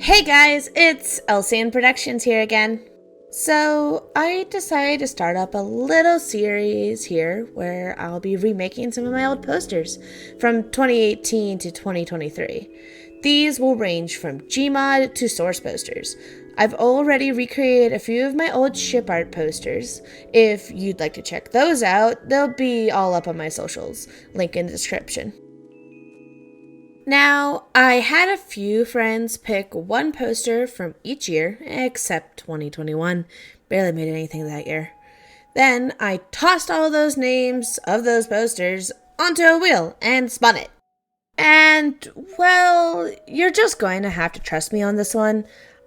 Hey guys, it's Elsian Productions here again. So, I decided to start up a little series here where I'll be remaking some of my old posters from 2018 to 2023. These will range from Gmod to source posters. I've already recreated a few of my old ship art posters. If you'd like to check those out, they'll be all up on my socials. Link in the description. Now, I had a few friends pick one poster from each year, except 2021. Barely made anything that year. Then I tossed all those names of those posters onto a wheel and spun it. And, well, you're just going to have to trust me on this one.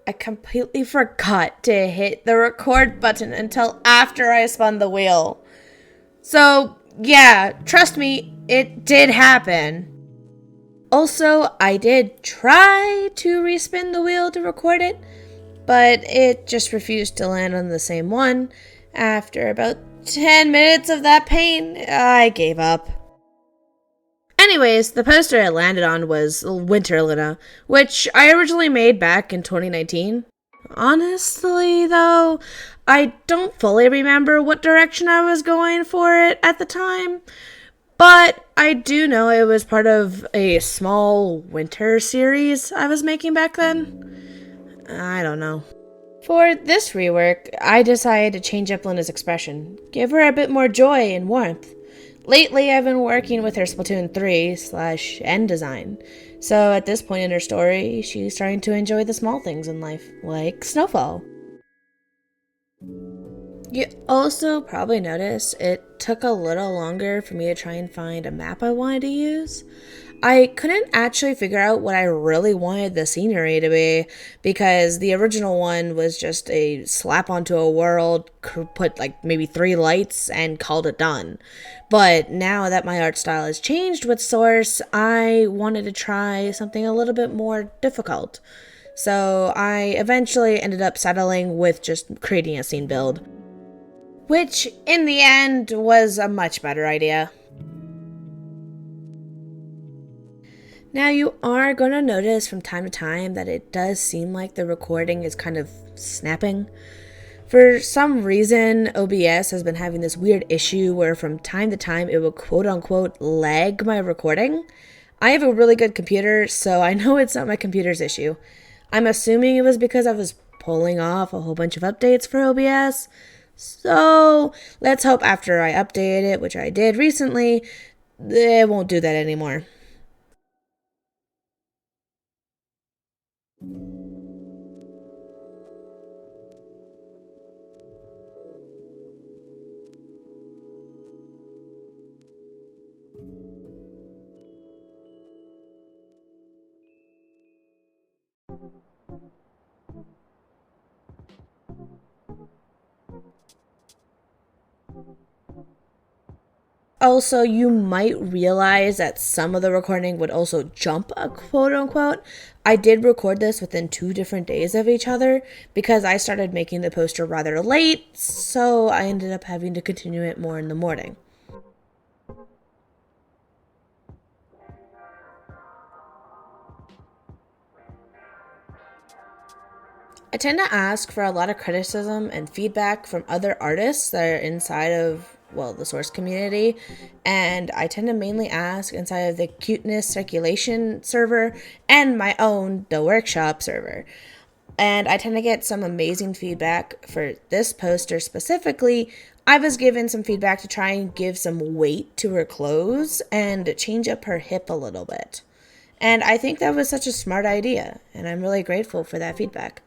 I completely forgot to hit the record button until after I spun the wheel. So, yeah, trust me, it did happen. Also, I did try to respin the wheel to record it, but it just refused to land on the same one. After about 10 minutes of that pain, I gave up. Anyways, the poster I landed on was Winter Luna, which I originally made back in 2019. Honestly, though, I don't fully remember what direction I was going for it at the time. But I do know it was part of a small winter series I was making back then. I don't know. For this rework, I decided to change up Luna's expression, give her a bit more joy and warmth. Lately, I've been working with her Splatoon 3/N design. So at this point in her story, she's starting to enjoy the small things in life, like snowfall. You also probably noticed it took a little longer for me to try and find a map I wanted to use. I couldn't actually figure out what I really wanted the scenery to be because the original one was just a slap onto a world, put like maybe 3 lights, and called it done. But now that my art style has changed with Source, I wanted to try something a little bit more difficult. So I eventually ended up settling with just creating a scene build, which in the end was a much better idea. Now, you are going to notice from time to time that it does seem like the recording is kind of snapping. For some reason, OBS has been having this weird issue where from time to time it will quote unquote lag my recording. I have a really good computer, so I know it's not my computer's issue. I'm assuming it was because I was pulling off a whole bunch of updates for OBS. So let's hope after I update it, which I did recently, it won't do that anymore. Also, you might realize that some of the recording would also jump a quote unquote. I did record this within 2 different days of each other because I started making the poster rather late, so I ended up having to continue it more in the morning. I tend to ask for a lot of criticism and feedback from other artists that are inside of, well, the source community, and I tend to mainly ask inside of the cuteness circulation server and my own the workshop server. And I tend to get some amazing feedback for this poster specifically. I was given some feedback to try and give some weight to her clothes and change up her hip a little bit. And I think that was such a smart idea, and I'm really grateful for that feedback.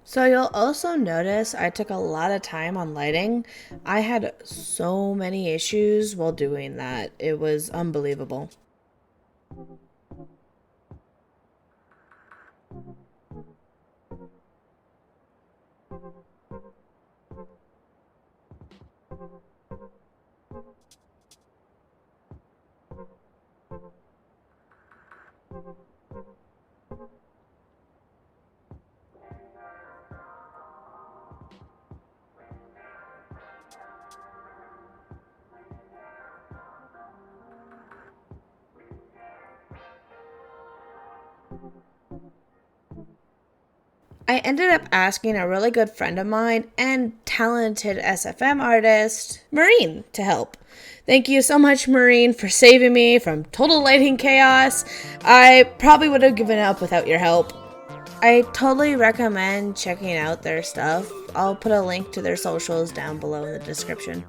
So you'll also notice I took a lot of time on lighting. I had so many issues while doing that. It was unbelievable. I ended up asking a really good friend of mine and talented SFM artist, Maureen, to help. Thank you so much, Maureen, for saving me from total lighting chaos. I probably would have given up without your help. I totally recommend checking out their stuff. I'll put a link to their socials down below in the description.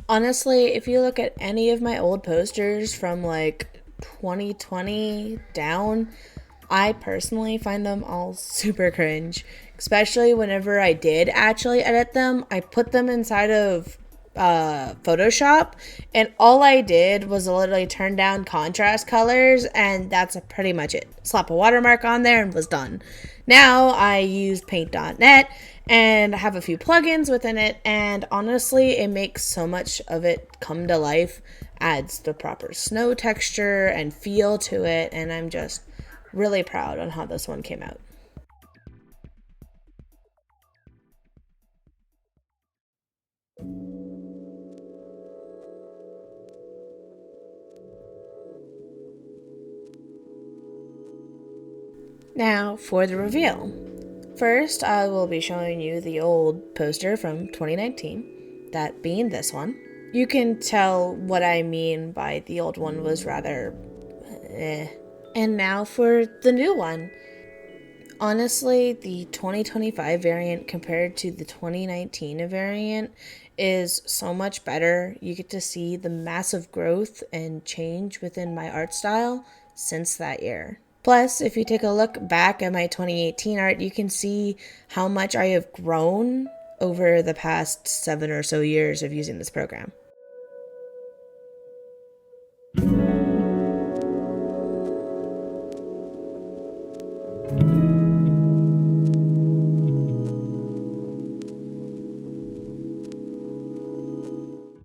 Honestly, if you look at any of my old posters from like 2020 down, I personally find them all super cringe. Especially whenever I did actually edit them, I put them inside of Photoshop, and all I did was literally turn down contrast colors, and that's pretty much it. Slap a watermark on there and was done. Now I use paint.net and have a few plugins within it, and honestly, it makes so much of it come to life, adds the proper snow texture and feel to it, and I'm just really proud on how this one came out. Now for the reveal. First, I will be showing you the old poster from 2019, that being this one. You can tell what I mean by the old one was rather eh. And now for the new one. Honestly, the 2025 variant compared to the 2019 variant is so much better. You get to see the massive growth and change within my art style since that year. Plus, if you take a look back at my 2018 art, you can see how much I have grown over the past 7 or so years of using this program.